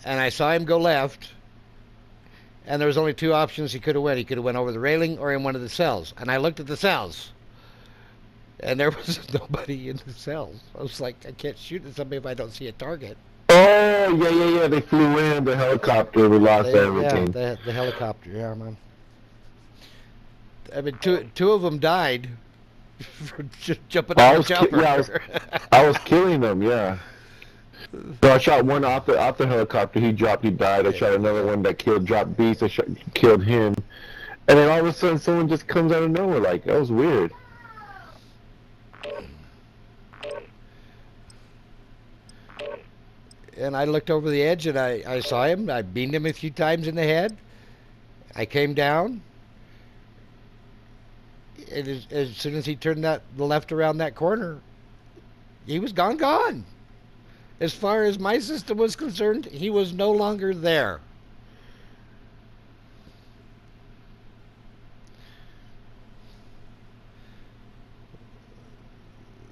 and I saw him go left, and there was only two options he could have went. He could have went over the railing or in one of the cells. And I looked at the cells, and there was nobody in the cells. I was like, I can't shoot at somebody if I don't see a target. Oh, yeah, yeah, yeah. They flew in the helicopter. We lost Yeah, everything. the helicopter. Yeah, man. I mean, two of them died for just jumping out of the chopper. I was killing them. Yeah. So I shot one off the helicopter. He dropped. He died. I shot another one that dropped beast. Killed him. And then all of a sudden, someone just comes out of nowhere. Like, that was weird. And I looked over the edge and I saw him. I beamed him a few times in the head. I came down. And as soon as he turned the left around that corner, he was gone. As far as my system was concerned, he was no longer there.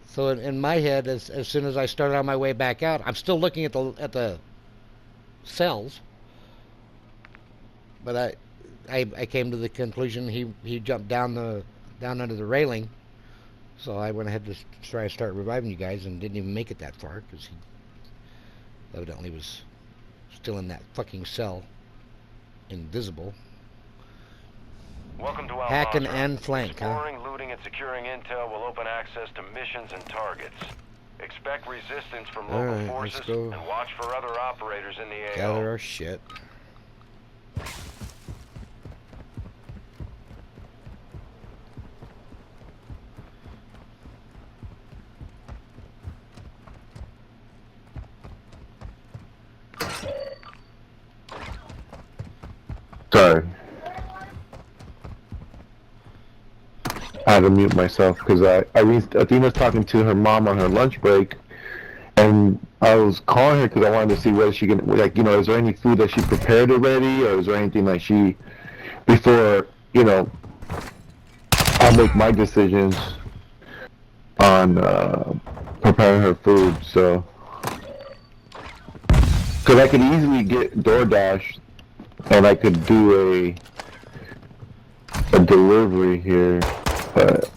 So in my head, as soon as I started on my way back out, I'm still looking at the cells, but I came to the conclusion he jumped down under the railing, so I went ahead to try to start reviving you guys and didn't even make it that far because he evidently was still in that fucking cell, invisible. Welcome to Alpha. Hacking and flank, Exploring, looting, and securing intel will open access to missions and targets. Expect resistance from local forces and watch for other operators in the AO. Gather our shit. Sorry. I had to mute myself because Athena's talking to her mom on her lunch break, and I was calling her because I wanted to see whether she can, like, you know, is there any food that she prepared already, or is there anything like she, before, you know, I'll make my decisions on preparing her food, so, because I could easily get DoorDash, and I could do a delivery here. But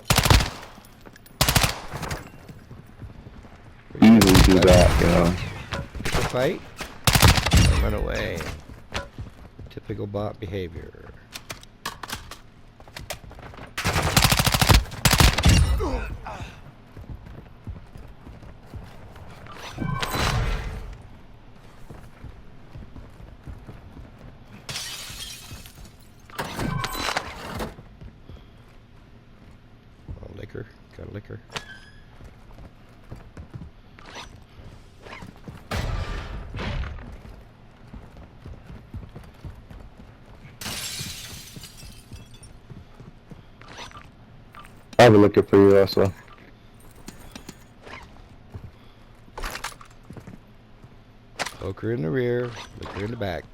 easily do that, you know. Pick a fight, run away. Typical bot behavior. Got a liquor. I have a liquor for you also. Poker in the rear, liquor in the back.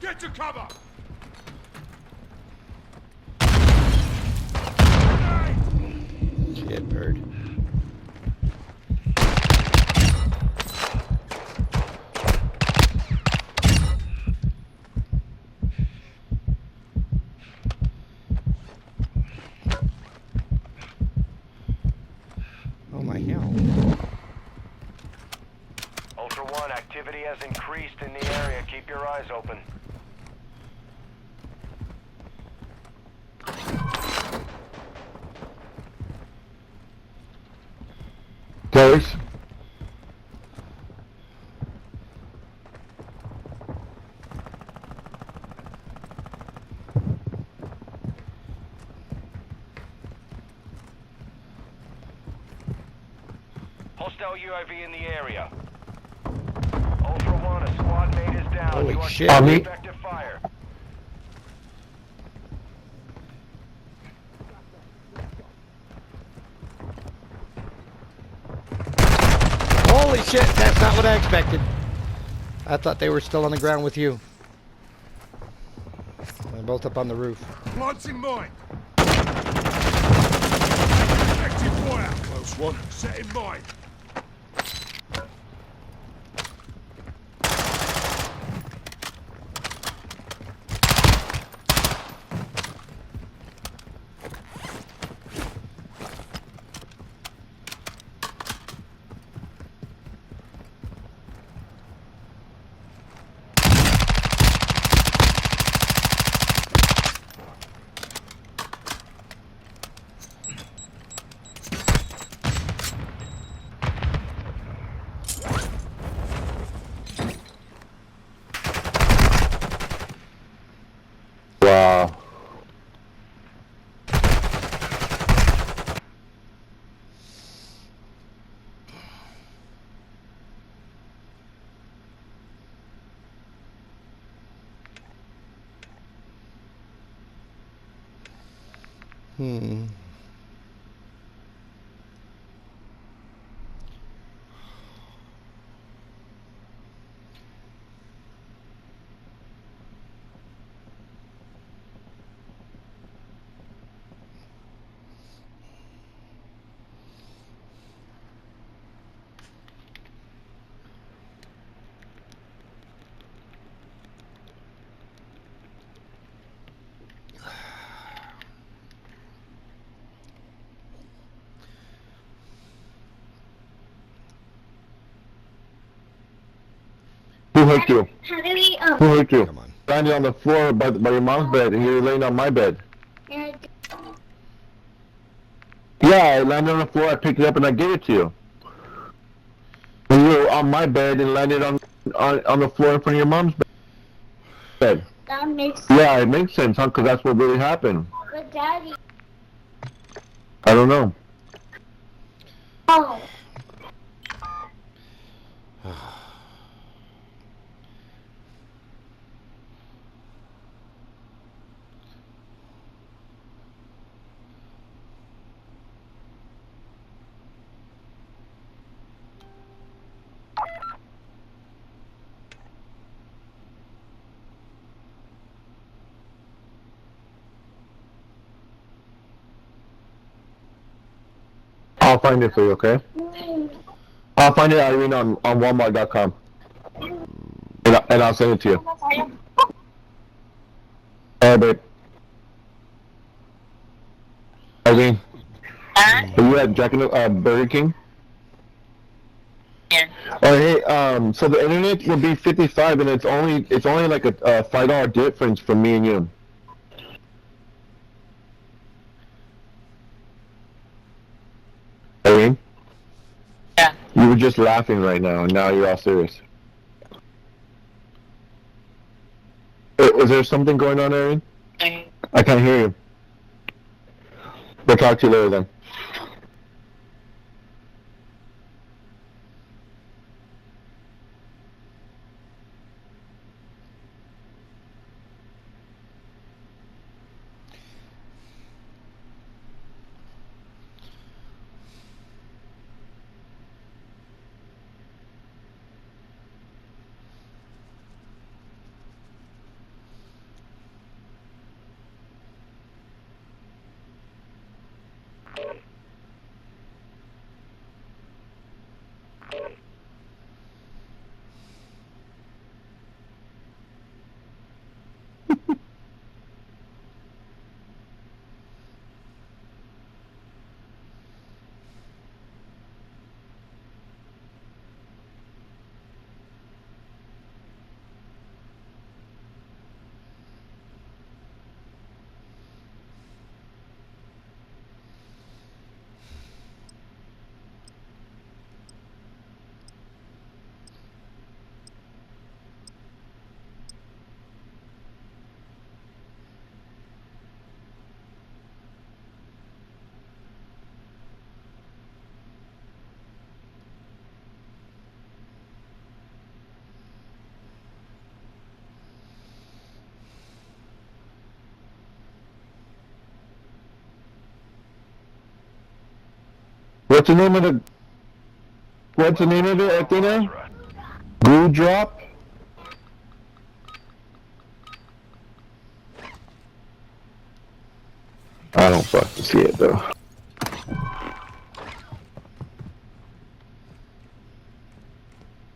Get to cover! Shit, bird. Oh my hell. Ultra One, activity Activity has increased in the area. Keep your eyes open. Close. Hostile UAV in the area. Ultra One, a squad mate is down. Holy You are shit, taking dude. effective fire. Holy shit, that's not what I expected. I thought they were still on the ground with you. They're both up on the roof. Launching mine. Active fire. Close one. Setting mine. Wow. Hmm. Who hurt you? How do we, Who hurt you? Come on. Landed on the floor by your mom's bed, and you're laying on my bed. Yeah, I landed on the floor, I picked it up, and I gave it to you. And you were on my bed and landed on the floor in front of your mom's bed. that makes Yeah, it makes sense, huh? Because that's what really happened. But Daddy, I don't know. oh, I'll find it for you, okay? I'll find it, Irene, on Walmart.com. And I'll send it to you. Alright, babe. Irene, are you at Burger King? Yeah. Oh, hey, so the internet will be 55, and it's only like a $5 difference from me and you. Irene? Yeah. You were just laughing right now, and now you're all serious. Is there something going on, Irene? I can't hear you. We'll talk to you later then. What's the name of the? What's the name of it, Athena? Glue drop. I don't fucking see it though.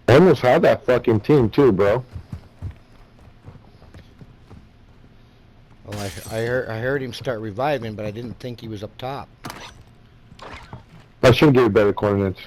I almost had that fucking team too, bro. Well, I heard him start reviving, but I didn't think he was up top. I should give you better coordinates.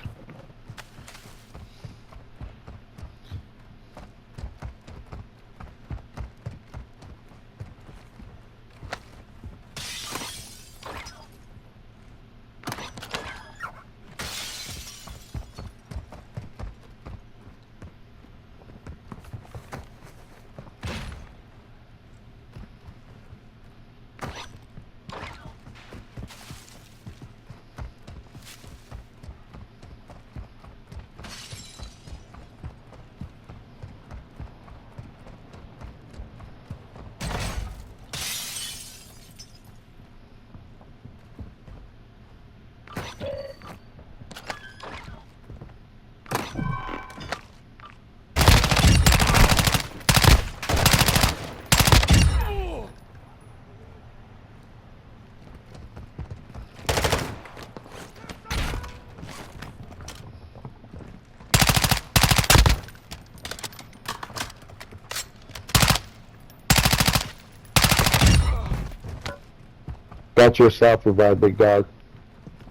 Got yourself revived, big dog.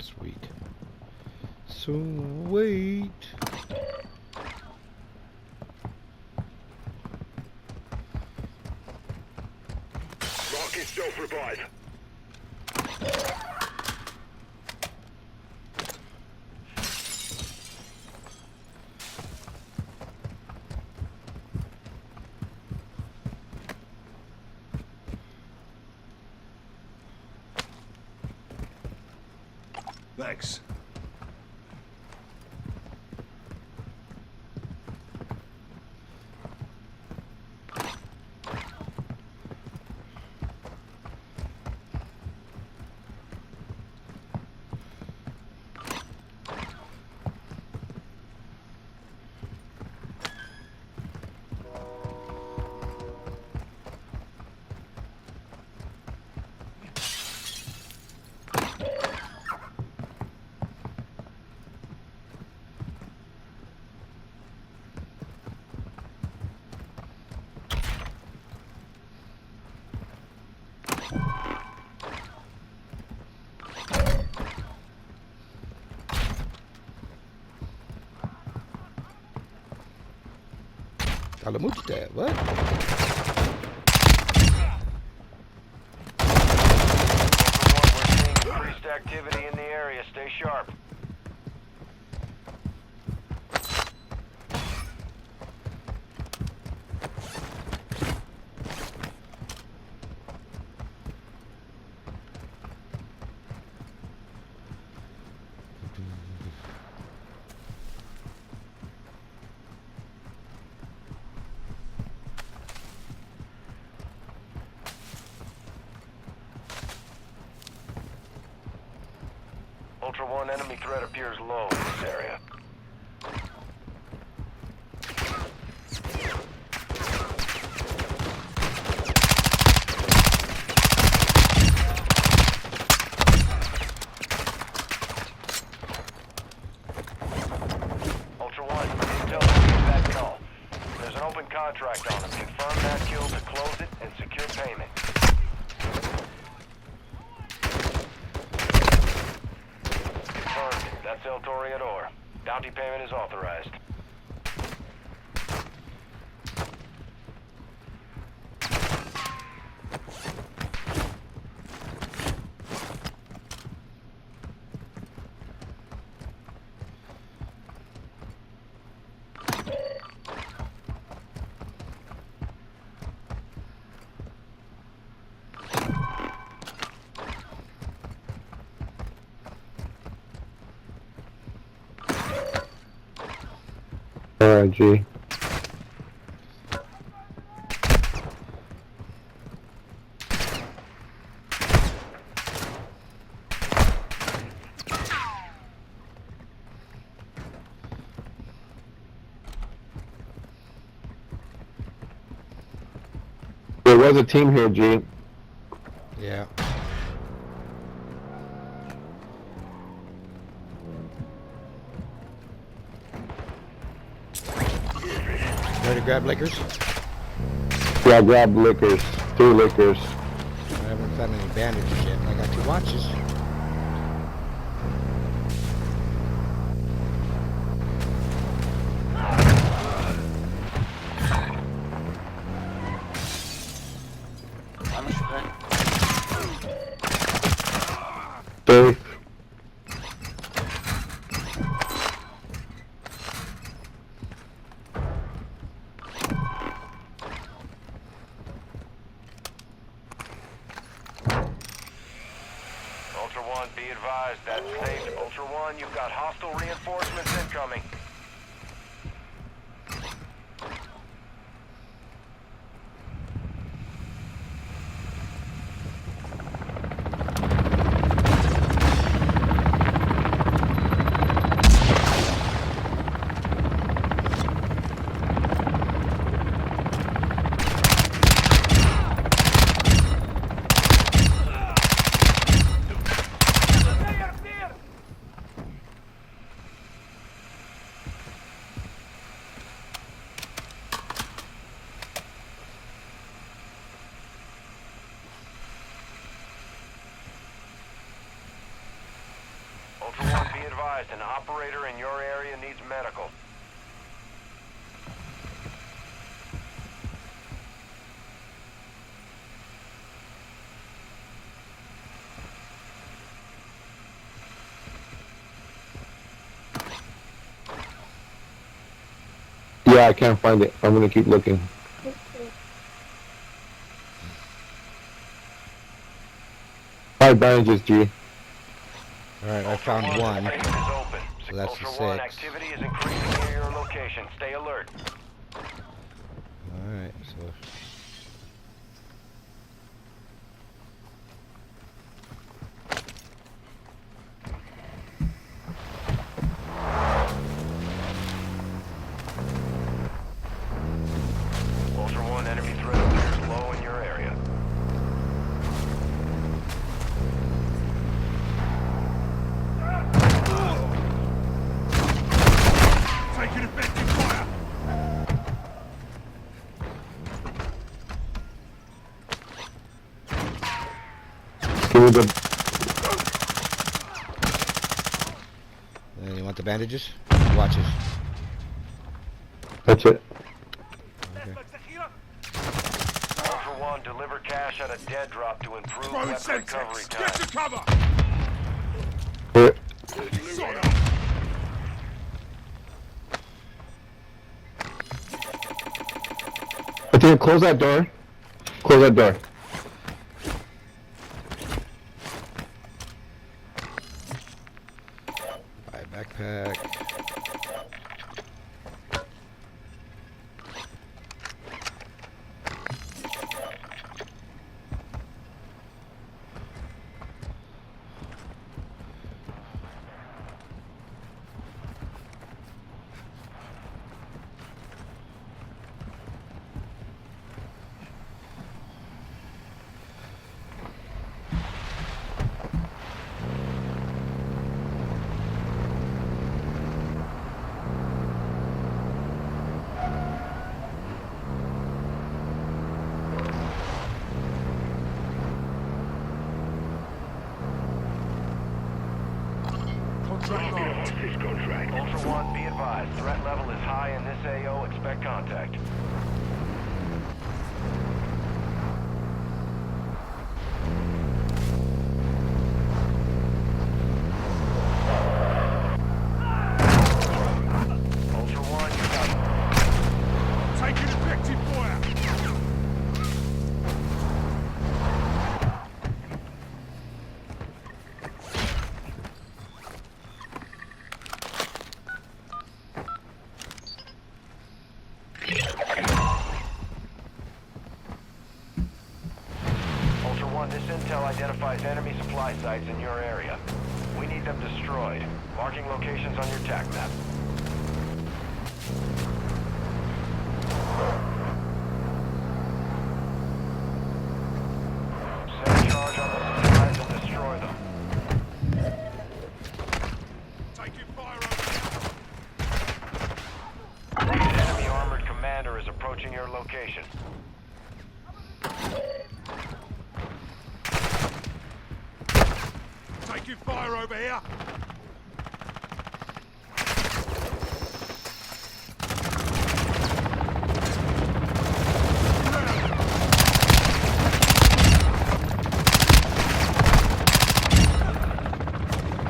Sweet. Sweet. Rocket self-revive. Thanks. Kalamuchta, what? We're seeing increased activity in the area. Stay sharp. Ultra One, enemy threat appears low in this area. Ultra One, intel that call. There's an open contract on him. Confirm that kill to close it and secure payment. That's El Toreador. Bounty payment is authorized. Alright, G. There was a team here, G. Yeah. Ready to grab liquors? Yeah, I grabbed liquors. 3 liquors. I haven't found any bandages yet. I got 2 watches. Safe. Ultra One, be advised, that's safe. Ultra One, you've got hostile reinforcements incoming. Ultra One, be advised, an operator in your area needs medical. Yeah, I can't find it. I'm gonna keep looking. Five bandages, G. Alright, I found Ultra 1. the space is open. So that's the Ultra One, 6. activity is increasing near your location. Stay alert. Alright, so... Ultra One, enemy threat appears low in your area. Taking effective fire. Give me the. You want the bandages? Watches. That's it. Okay. Ultra One, deliver cash at a dead drop to improve Throwing weapon recovery Sensex. Get time. to cover. Here. Sort of. I think close that door. Close that door. Buy a backpack. Ultra One, be advised, threat level is high in this AO. Expect contact. Ultra One, you got Taking effective fire. Ultra One, this intel identifies enemy supply sites in your area. We need them destroyed. Marking locations on your TAC map. approaching your location. Taking fire over here.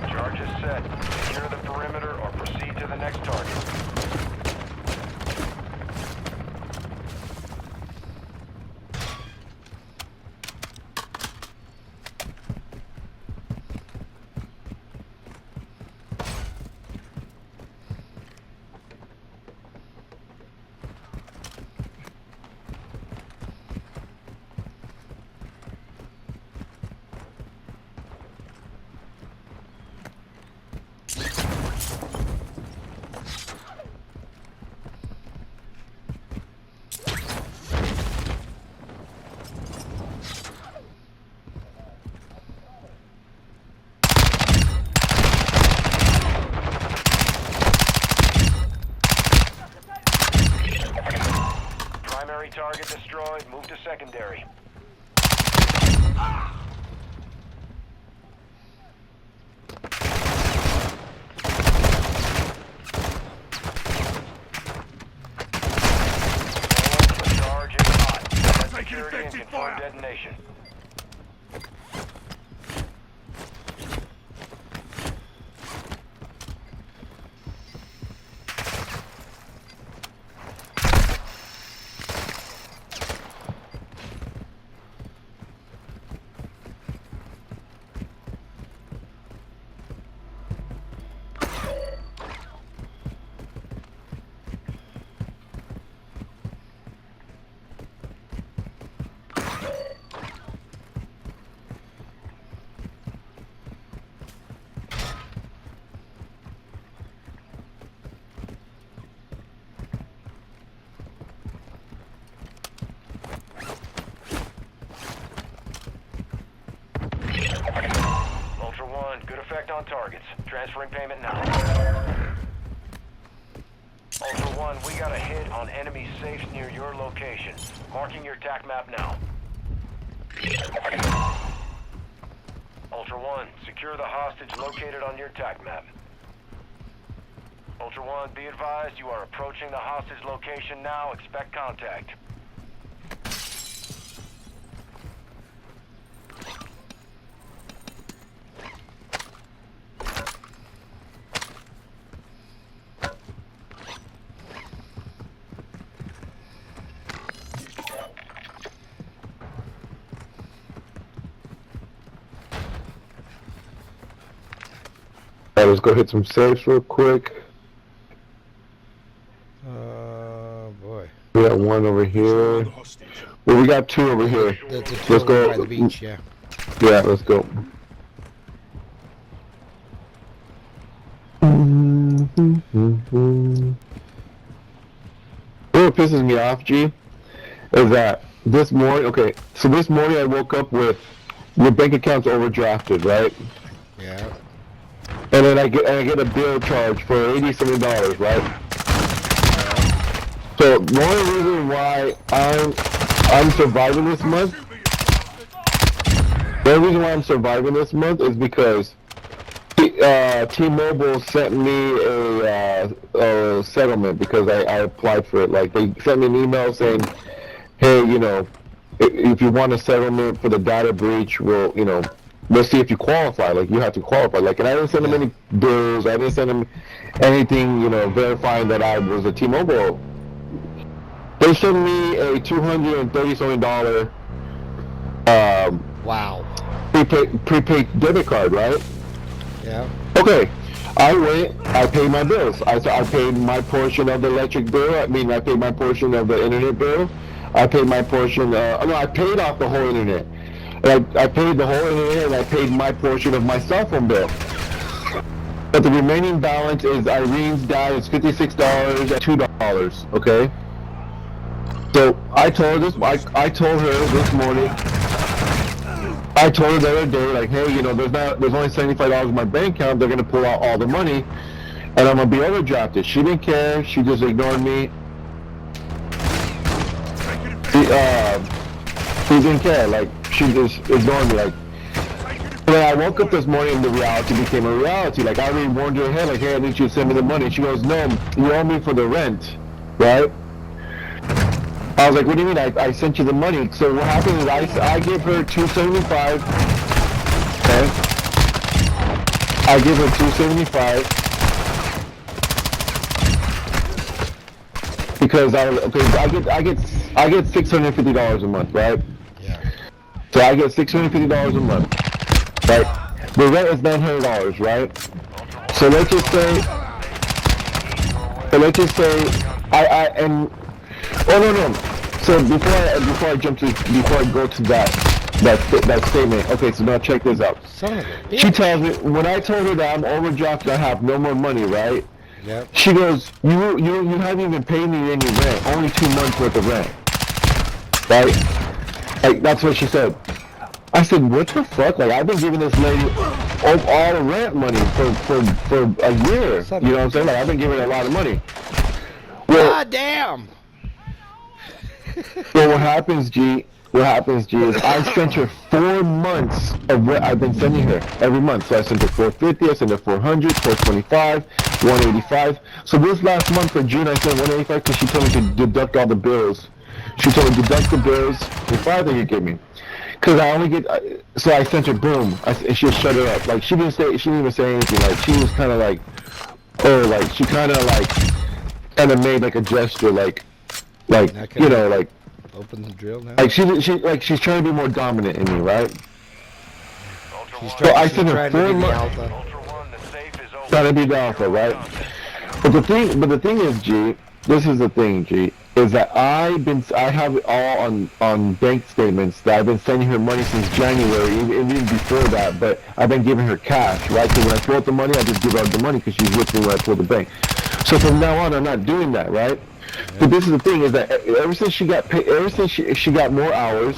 Charge is set. Secure the perimeter or proceed to the next target. Primary target destroyed. Move to secondary. Charge is hot. Set security and confirm detonation. Ultra One, good effect on targets. Transferring payment now. Ultra One, we got a hit on enemy safes near your location. Marking your TAC map now. Ultra One, secure the hostage located on your TAC map. Ultra One, be advised you are approaching the hostage location now. Expect contact. Alright, let's go hit some safes real quick. Boy. We got one over here. The hostage. Well, we got two over here. That's a two Let's go. by the beach, yeah. Yeah, let's go. What pisses me off, G, is that this morning, okay, so this morning I woke up with your bank account's overdrafted, right? Yeah. And then I get a bill charge for $80-something, right? So one of the reasons why I'm surviving this month, the only reason why I'm surviving this month is because T-Mobile sent me a settlement because I applied for it. Like, they sent me an email saying, hey, you know, if you want a settlement for the data breach, we'll, you know, let's see if you qualify. Like, you have to qualify. Like, and I didn't send them any bills. I didn't send them anything, you know, verifying that I was a T-Mobile. They sent me a $230-something Wow. prepaid debit card, right? Yeah. Okay, I went, I paid my bills. I paid my portion of the electric bill. I mean, I paid my portion of the internet bill. I paid my portion, no, I paid off the whole internet. I paid the whole internet and I paid my portion of my cell phone bill. But the remaining balance is Irene's dad is $56 and $2, okay? So I told her this morning, I told her the other day, like, hey, you know, there's only $75 in my bank account. They're gonna pull out all the money, and I'm gonna be overdrafted. She didn't care. She just ignored me. She didn't care. Like, she just ignored me. Like, when I woke up this morning, the reality became a reality. Like, I already warned her ahead, like, hey, I need you to send me the money. She goes, no, you owe me for the rent, right? I was like, what do you mean? I sent you the money. So what happened is I gave her $275. Okay. I give her $275 because I get $650 a month, right? Yeah. So I get $650 a month, right? The rent is $900, right? So let's just say, oh no. So before I go to that statement, okay, so now check this out. Son of a bitch. She tells me, when I told her that I'm overdrafted, I have no more money, right? Yep. She goes, you haven't even paid me any rent, only 2 months worth of rent, right? Like, that's what she said. I said, what the fuck? Like, I've been giving this lady all the rent money for a year. You know what I'm saying? Like, I've been giving her a lot of money. Well, God damn. So what happens, G, is I sent her 4 months of what I've been sending her every month. So I sent her 450, I sent her 400, 425, 185. So this last month for June, I sent 185 because she told me to deduct all the bills. She told me to deduct the bills, the 5 that you give me. Because I only get, so I sent her, boom, and she shut it up. Like, she didn't even say anything. Like, she was kind of like, oh, like, she kind of made like a gesture, like, you know, like, open the drill now. like she's trying to be more dominant in me, right? She's So I sent her trying to 4 be the months, Ultra One, the safe is open. trying to be the alpha, right? But the thing is, G, this is the thing, G, is that I have it all on bank statements that I've been sending her money since January, even before that. But I've been giving her cash, right? So when I pull out the money, I just give her the money because she's with me when I pull the bank. So from now on, I'm not doing that, right? But this is the thing, is that ever since she got paid, ever since she got more hours,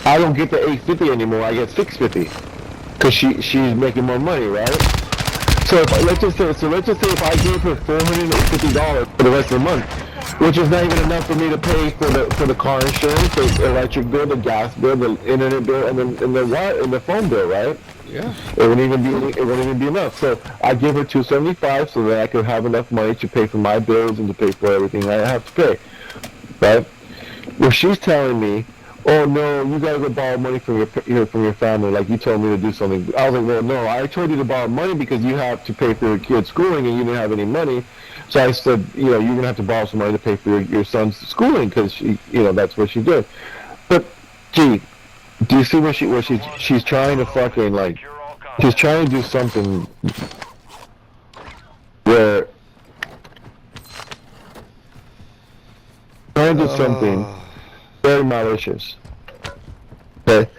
I don't get the $850 anymore. I get $650 because she's making more money, right? So let's just say if I gave her $450 for the rest of the month, which is not even enough for me to pay for the car insurance, the electric bill, the gas bill, the internet bill, and the phone bill, right? Yeah. It wouldn't even be enough. So I give her $275 so that I could have enough money to pay for my bills and to pay for everything I have to pay, right? Well, she's telling me, oh no, you gotta go borrow money from your family, like you told me to do something. I was like, well, no, I told you to borrow money because you have to pay for your kid's schooling and you didn't have any money. So I said, you know, you're gonna have to borrow some money to pay for your son's schooling because that's what she did. But gee, do you see what she's trying to fucking, like, she's trying to do something where trying to do something very malicious. Okay.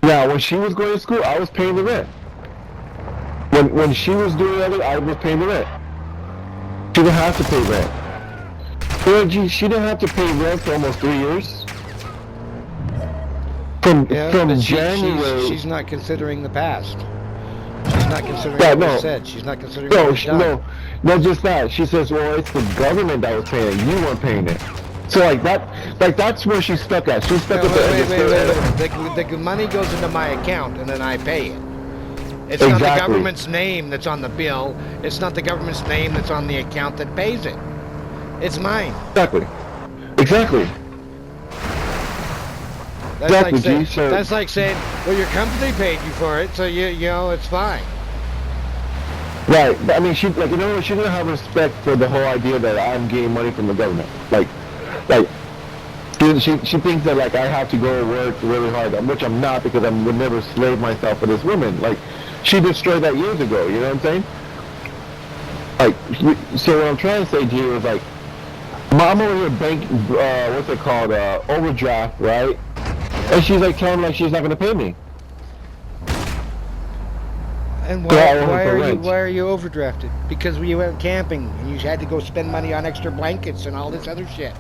Now, when she was going to school, I was paying the rent. When she was doing that, I was paying the rent. She didn't have to pay rent. Well, gee, she didn't have to pay rent for almost 3 years. From January. She's not considering the past. She's not considering what was said. She's not considering what was done. No, just that. She says, well, it's the government that was paying it. You weren't paying it. So that's where she's stuck at. She's stuck at the money goes into my account and then I pay it. It's not the government's name that's on the bill. It's not the government's name that's on the account that pays it. It's mine. Exactly. That's like saying, well, your company paid you for it, so you know it's fine. Right, but I mean, she doesn't have respect for the whole idea that I'm getting money from the government. Like, she thinks that, like, I have to go work really hard, which I'm not, because I would never slave myself for this woman. Like, she destroyed that years ago. You know what I'm saying? Like, so what I'm trying to say to you is, like, I'm over here bank, what's it called, overdraft, right? And she's like telling me, like, she's not going to pay me. And why are you overdrafted? Because we went camping and you had to go spend money on extra blankets and all this other shit.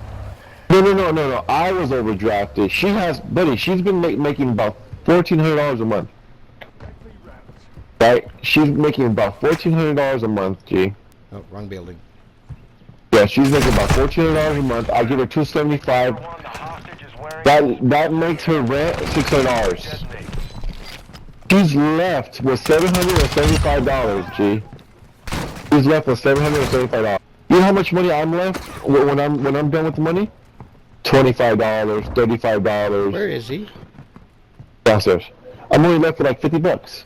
No. I was overdrafted. She's been making about $1,400 a month. Right? She's making about $1,400 a month, G. Oh, wrong building. Yeah, she's making about $1,400 a month. I give her $275. That makes her rent $600. Detonate. She's left with $775. G. She's left with $775. You know how much money I'm left when I'm done with the money? $25, $35. Where is he? Downstairs. I'm only left with like $50.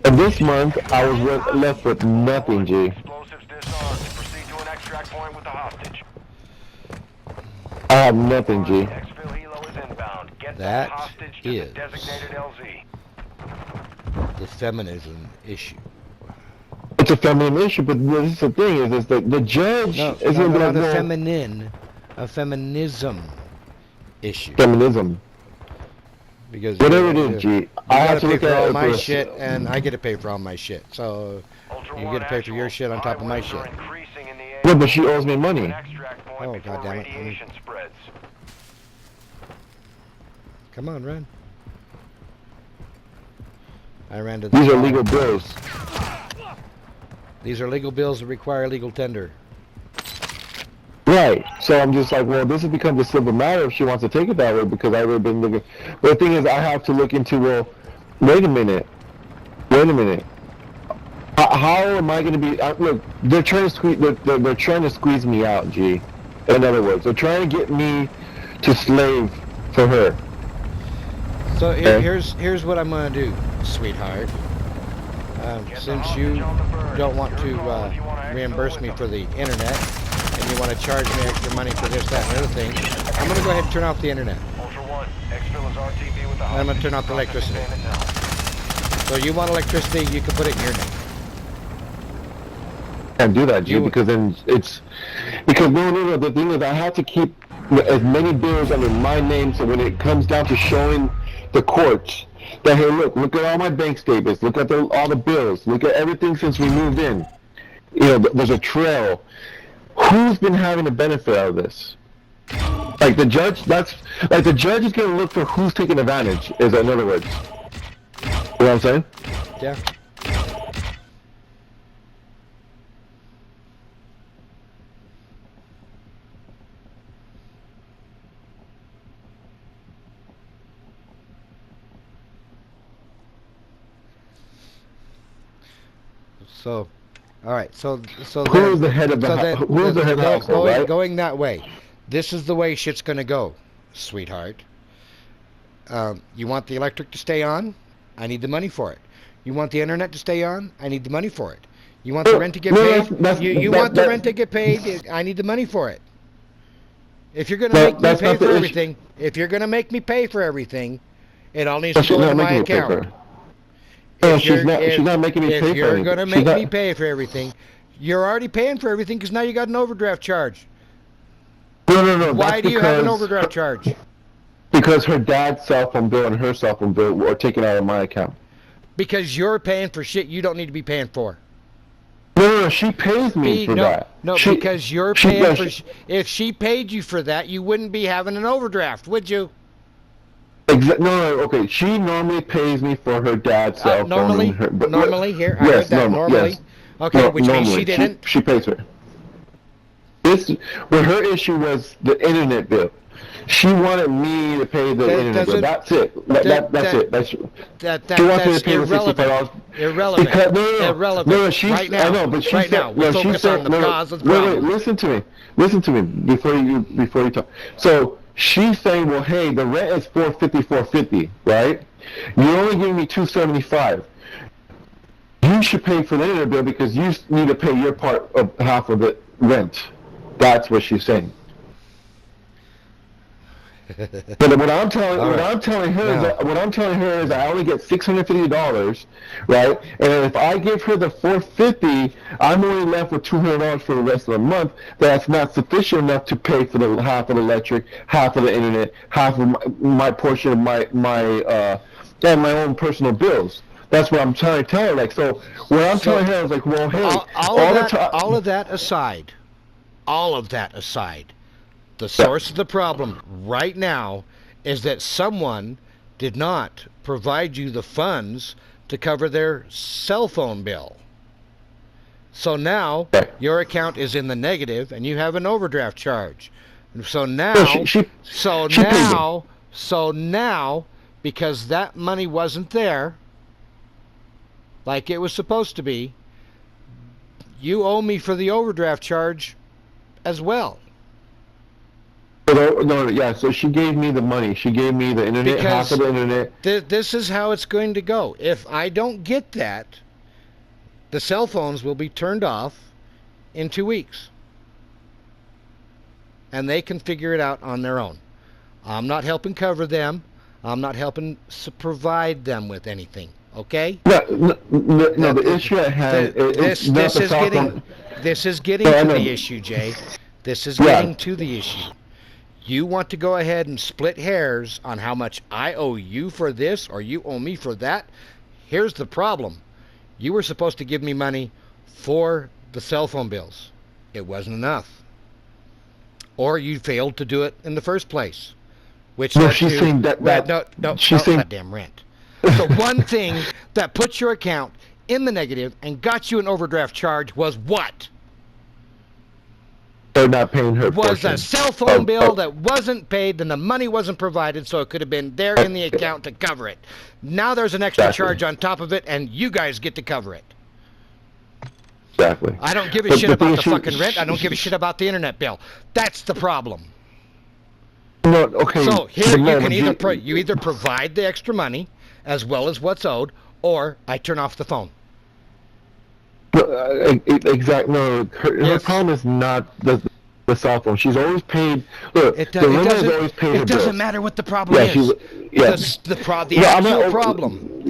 And this month I was left with nothing, G. Explosives disarmed. Proceed to an extract point with the hostage. I have nothing, G. Exfil helo is inbound. Get That hostage to is the designated LZ. the feminism issue. It's a feminine issue, but this is the thing is that the judge is not like, a feminism issue. Feminism. Because Whatever it is, G. I have to pay look for at all it my for shit, and I get to pay for all my shit. So Ultra you One get to pay for your actual. shit on top of my Highways are shit. increasing in the area. Yeah, but she owes me money. An extract point Oh, before goddammit. radiation spreads. Come on, run. I ran to the These are car. legal bills. These are legal bills that require legal tender. Right. So I'm just like, well, this has become a civil matter if she wants to take it that way because I've already been looking. But the thing is, I have to look into, well, wait a minute. How am I going to be? Look, they're trying to squeeze. They're trying to squeeze me out, G. In other words, they're trying to get me to slave for her. So Okay. here's what I'm gonna do, sweetheart. Since you don't want to reimburse me for the internet, and you want to charge me extra money for this, that, and the other thing, I'm gonna go ahead and turn off the internet. Ultra One, Exfil is RTB with the I'm gonna hostage. turn off the Processing electricity. payment now. So you want electricity, you can put it in your name. Can't do that, G, You- because then it's no. The thing is, I have to keep as many bills under my name, so when it comes down to showing the courts that hey, look at all my bank statements, look at all the bills, look at everything since we moved in. You know, there's a trail. Who's been having the benefit out of this? Like the judge, the judge is gonna look for who's taking advantage. Is in other words, you know what I'm saying? Yeah. So, all right. So Who's the head of the who's the head of the household, right? Going that way. This is the way shit's gonna go, sweetheart. You want the electric to stay on? I need the money for it. You want the internet to stay on? I need the money for it. You want the rent to get paid? You want the rent to get paid? I need the money for it. If you're gonna make me pay for everything, it all needs to go into my account. No, she's not making me pay for If you're anything. gonna make me pay for everything, you're already paying for everything because now you got an overdraft charge. No. Why do you have an overdraft charge? Because her dad's cell phone bill and her cell phone bill were taken out of my account. Because you're paying for shit you don't need to be paying for. No, she pays me for that. No, because you're paying for. If she paid you for that, you wouldn't be having an overdraft, would you? No, okay. She normally pays me for her dad's cell phone. Normally, here. I heard that normally. Yes. Okay, No, which means she didn't. She pays her. Her issue was the internet bill. She wanted me to pay the internet bill. That's it. That's it. She wants me to pay the $65. Irrelevant. Because, irrelevant. No, she's, right now. I know, but she right said, now. We'll no, focus on the cause of the problem. Wait, listen to me before you talk. So she's saying, well, hey, the rent is $450, right? You're only giving me $275. You should pay for the internet bill because you need to pay your part of half of the rent. That's what she's saying. But what I'm telling her is I only get $650, right? And if I give her the $450, I'm only left with $200 for the rest of the month. That's not sufficient enough to pay for the half of the electric, half of the internet, half of my portion of my and my own personal bills. That's what I'm trying to tell her. Like, so what I'm telling her is like, well, hey, all of that aside, the source of the problem right now is that someone did not provide you the funds to cover their cell phone bill. So now your account is in the negative and you have an overdraft charge. So now, No, she paid me. so now, because that money wasn't there, like it was supposed to be, you owe me for the overdraft charge as well. No, yeah. So she gave me the money. She gave me the internet, half of the internet. This is how it's going to go. If I don't get that, the cell phones will be turned off in 2 weeks. And they can figure it out on their own. I'm not helping cover them. I'm not helping provide them with anything. Okay? No, the issue I had this is getting to the issue, Jay. This is getting to the issue. You want to go ahead and split hairs on how much I owe you for this or you owe me for that. Here's the problem. You were supposed to give me money for the cell phone bills. It wasn't enough. Or you failed to do it in the first place. Which no, she's saying she's saying that damn rent. The one thing that put your account in the negative and got you an overdraft charge was what? They're not paying her was portion. A cell phone bill that wasn't paid, and the money wasn't provided, so it could have been there in the account to cover it. Now there's an extra charge on top of it, and you guys get to cover it. Exactly. I don't give a shit about the fucking rent. I don't give a shit about the internet bill. That's the problem. No, okay. So here you can either provide the extra money as well as what's owed, or I turn off the phone. Exactly. No, her problem is not the cell phone. She's always paid. Look, the lender has always paid her bills. It doesn't matter what the problem is. The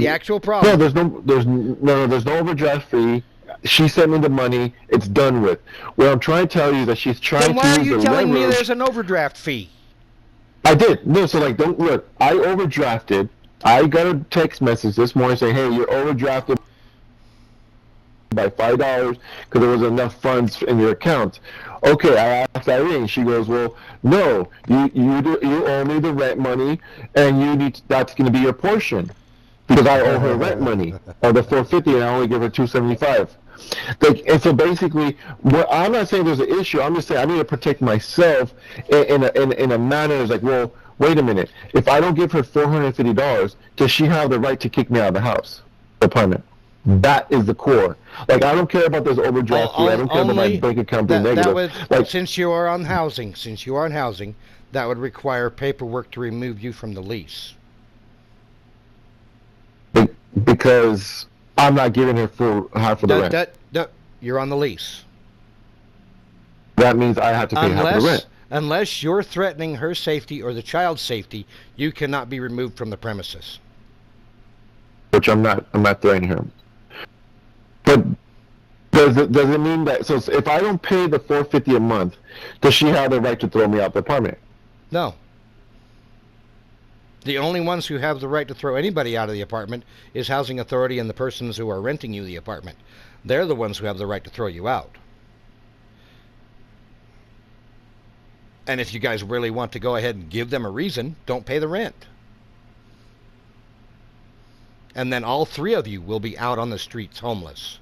actual problem. No, there's no overdraft fee. She sent me the money. It's done with. What I'm trying to tell you is that she's trying to use the leverage. Then why are you telling me there's an overdraft fee? I did. No, so like, don't look. I overdrafted. I got a text message this morning saying, "Hey, you're overdrafted by $5 because there was enough funds in your account." Okay, I asked Irene. She goes, "Well, no, you owe me the rent money, and that's going to be your portion because I owe her rent money or the $450, and I only give her $275." And so basically, I'm not saying there's an issue. I'm just saying I need to protect myself in a manner that's like, well, wait a minute. If I don't give her $450, does she have the right to kick me out of the house, the apartment? That is the core. Like, I don't care about this overdraft fee. I don't care about my bank account being negative. Since you are on housing, that would require paperwork to remove you from the lease. Because I'm not giving her half of the rent. You're on the lease. That means I have to pay half of the rent. Unless you're threatening her safety or the child's safety, you cannot be removed from the premises. Which I'm not threatening her. But does it mean that, so if I don't pay the $450 a month, does she have the right to throw me out the apartment? No. The only ones who have the right to throw anybody out of the apartment is housing authority and the persons who are renting you the apartment. They're the ones who have the right to throw you out. And if you guys really want to go ahead and give them a reason, don't pay the rent. And then all three of you will be out on the streets homeless.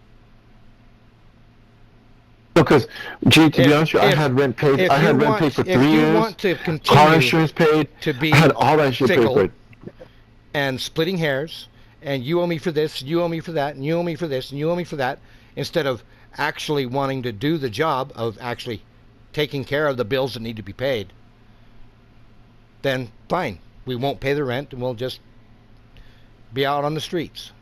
Because, to be honest with you, I had rent paid. I had rent paid for 3 years. If you want to continue car insurance paid, to be I had all that shit paid for. And splitting hairs, and you owe me for this, you owe me for that, and you owe me for this, and you owe me for that, instead of actually wanting to do the job of actually taking care of the bills that need to be paid, then fine. We won't pay the rent, and we'll just be out on the streets.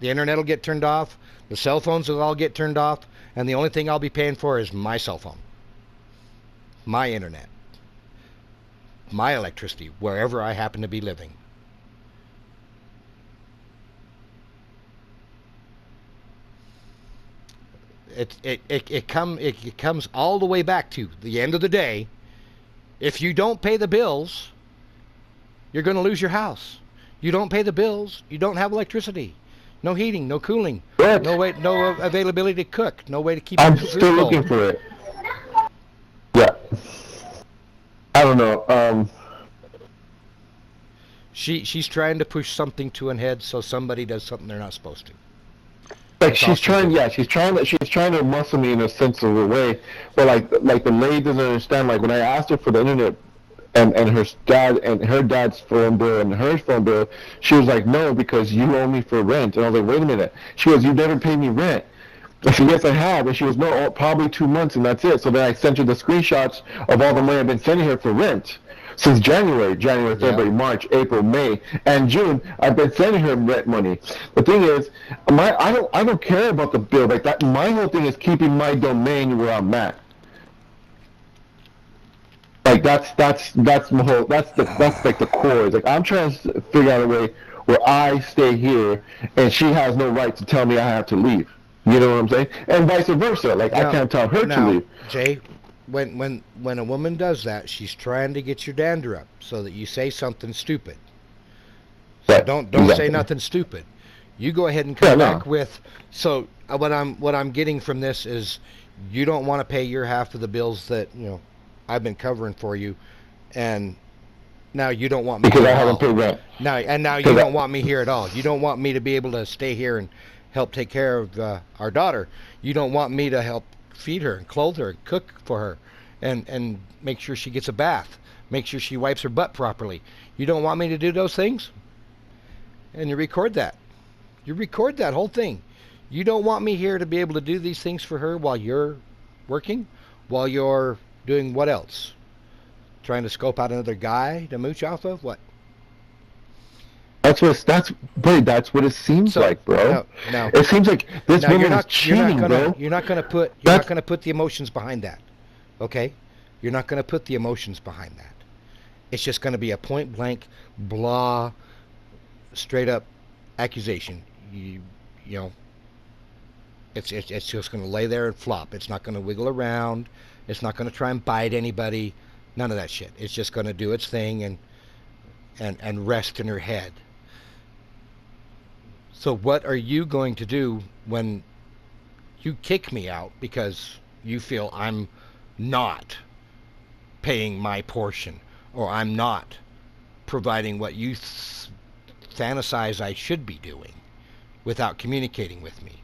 The internet will get turned off. The cell phones will all get turned off. And the only thing I'll be paying for is my cell phone, my internet, my electricity, wherever I happen to be living. It comes all the way back to the end of the day. If you don't pay the bills, you're going to lose your house. You don't pay the bills, you don't have electricity. No heating, no cooling, no availability to cook, no way to keep. I'm still looking for it. Yeah. I don't know. She's trying to push something to an head so somebody does something they're not supposed to. like she's trying, yeah, she's trying to muscle me in a sense of a way, but like the lady doesn't understand. Like when I asked her for the internet and her dad's phone bill and her phone bill, she was like, no, because you owe me for rent. And I was like, wait a minute. She goes, you never paid me rent. I said, yes, I have. And she goes, no, probably 2 months, and that's it. So then I sent her the screenshots of all the money I've been sending her for rent. Since January, February, March, April, May, and June, I've been sending her rent money. The thing is, I don't care about the bill like that. My whole thing is keeping my domain where I'm at. Like that's my whole that's like the core. It's like I'm trying to figure out a way where I stay here, and she has no right to tell me I have to leave. You know what I'm saying? And vice versa. Like I can't tell her to leave. Jay, when a woman does that, she's trying to get your dander up so that you say something stupid. So Right. don't Exactly. say nothing stupid. You go ahead and come back with. So what I'm getting from this is you don't want to pay your half of the bills that I've been covering for you, and now you don't want me Because here I at haven't all. paid rent. Now you don't want me here at all. You don't want me to be able to stay here and help take care of our daughter. You don't want me to help feed her and clothe her and cook for her and make sure she gets a bath, make sure she wipes her butt properly. You don't want me to do those things? And you record that. You record that whole thing. You don't want me here to be able to do these things for her while you're working, while you're doing what else? Trying to scope out another guy to mooch off of? What? That's what it seems like, bro. No. It seems like this Now woman is cheating, bro. You're not gonna put the emotions behind that. Okay? You're not gonna put the emotions behind that. It's just gonna be a point blank, blah, straight up accusation. You know. It's just gonna lay there and flop. It's not gonna wiggle around. It's not going to try and bite anybody. None of that shit. It's just going to do its thing and rest in her head. So what are you going to do when you kick me out because you feel I'm not paying my portion, or I'm not providing what you fantasize I should be doing without communicating with me?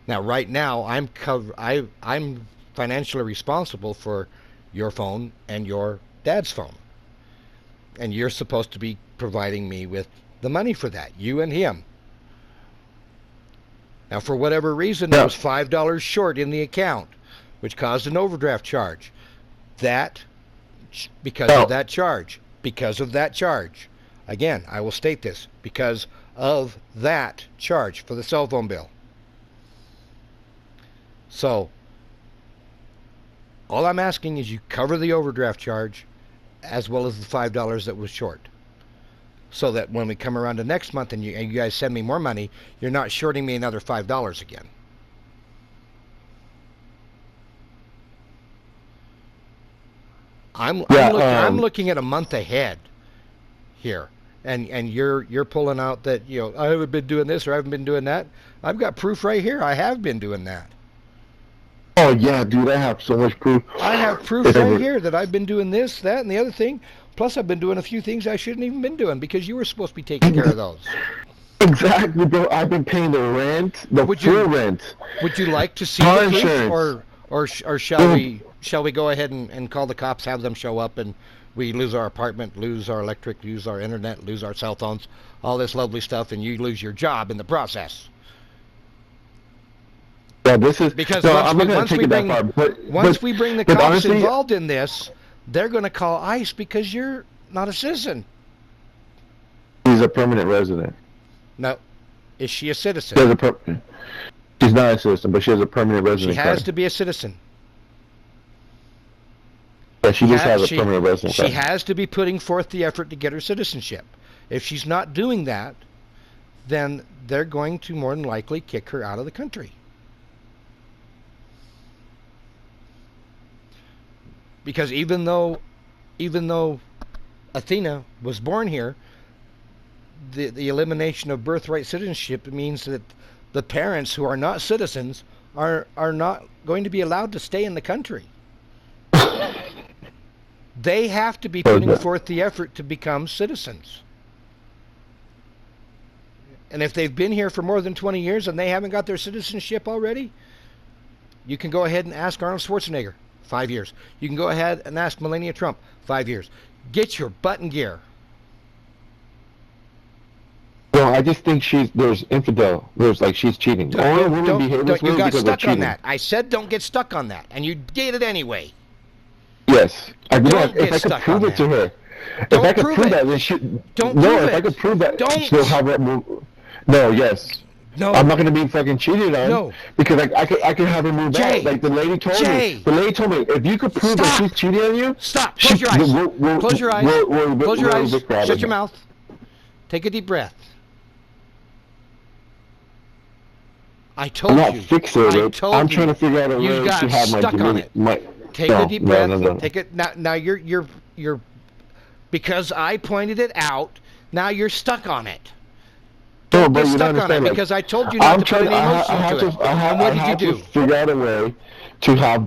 Now, right now, I'm financially responsible for your phone and your dad's phone. And you're supposed to be providing me with the money for that, you and him. Now, for whatever reason, there was $5 short in the account, which caused an overdraft charge. Because of that charge. Again, I will state this, because of that charge for the cell phone bill. So, all I'm asking is you cover the overdraft charge as well as the $5 that was short. So that when we come around to next month and you guys send me more money, you're not shorting me another $5 again. I'm looking at a month ahead here. And you're pulling out that, I haven't been doing this or I haven't been doing that. I've got proof right here. I have been doing that. Oh, yeah, dude, I have so much proof. I have proof right here that I've been doing this, that, and the other thing. Plus, I've been doing a few things I shouldn't even been doing because you were supposed to be taking care of those. Exactly, bro. I've been paying the rent, full rent. Would you like to see the proof, or shall we go ahead and call the cops, have them show up, and we lose our apartment, lose our electric, lose our internet, lose our cell phones, all this lovely stuff, and you lose your job in the process? Yeah, this is because once we bring the cops honestly, involved in this, they're going to call ICE because you're not a citizen. She's a permanent resident. No, is she a citizen? She's not a citizen, but she has a permanent resident. She has to be a citizen. Yeah, she just has a permanent resident. She has to be putting forth the effort to get her citizenship. If she's not doing that, then they're going to more than likely kick her out of the country. Because even though Athena was born here, the elimination of birthright citizenship means that the parents who are not citizens are not going to be allowed to stay in the country. They have to be putting forth the effort to become citizens. And if they've been here for more than 20 years and they haven't got their citizenship already, you can go ahead and ask Arnold Schwarzenegger, 5 years. You can go ahead and ask Melania Trump, 5 years. Get your butt in gear. No, I just think there's infidel. There's like she's cheating. Only women behave this way you got because they're stuck on cheating. that. I said don't get stuck on that, and you did it anyway. Yes, I mean, Don't if get I could stuck prove on it to her, Don't if I could prove prove it. that, then she. Don't no, prove if it. I could prove that, Don't. she'll have that move. No, yes. No. I'm not gonna be fucking cheated on. No. Because I could have her move Jay. out. Like the lady told Jay. me. The lady told me if you could prove Stop. that she's cheating on you. Stop. Close your eyes. Close your eyes. Close your eyes. Shut your mouth. Take a deep breath. I told I'm not you. fixated. I'm trying to figure out a You way got to have stuck on it. Take a deep breath. No. Take it now. You're because I pointed it out. Now you're stuck on it. Don't get stuck on it because I told you not to put any emotion into it. And what did you do? Figure out a way to have